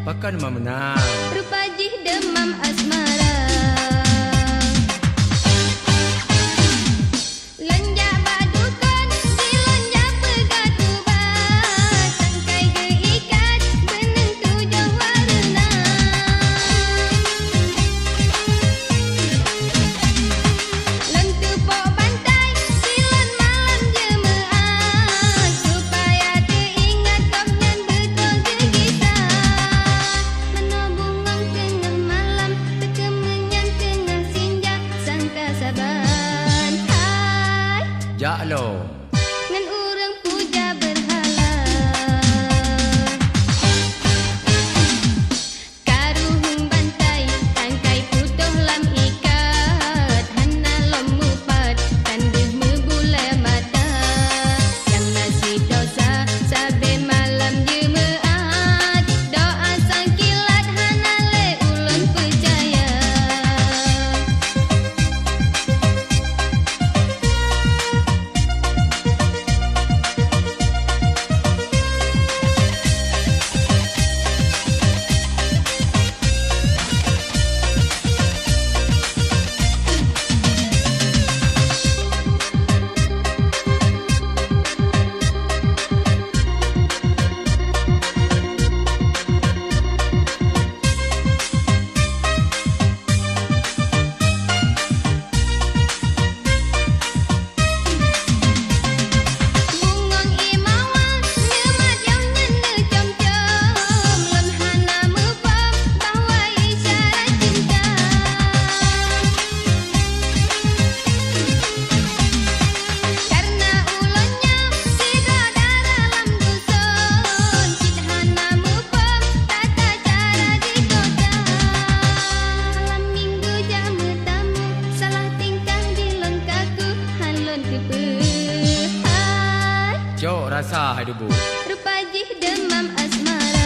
Bakal demam menang. Rupa jih demam asmara. Lonjak badukan, dilonjak pegatubat. Sangkai geikat, beneng tujuh warna. Lentu pok bantai, silon malam jemaah. Supaya teringat kopnyan betul gegisah. Menobungong tengah malam, kekemenyan tengah senja. Sangka saban, hai Jak lo. ngan urang puja berhala. Karuhung bantai, tangkai putuh lam ikat. Hana lom mupat, kandih membula mata. Yang nasi dosa, sabe malam jemaat. Doa sang kilat, hana le ulun percaya. Bungong imawang, nyemat yang nyene com-com. Lem hana mepam, bawa isyarat cinta. Karena ulunnya, siga dalam dusun. Cit hana mepam, tata cara di kota. Malam minggu jamu tamu, salah tingkah dilon kaku. Halon kepehai Jok rasa hai debu. rupa jih demam asmara.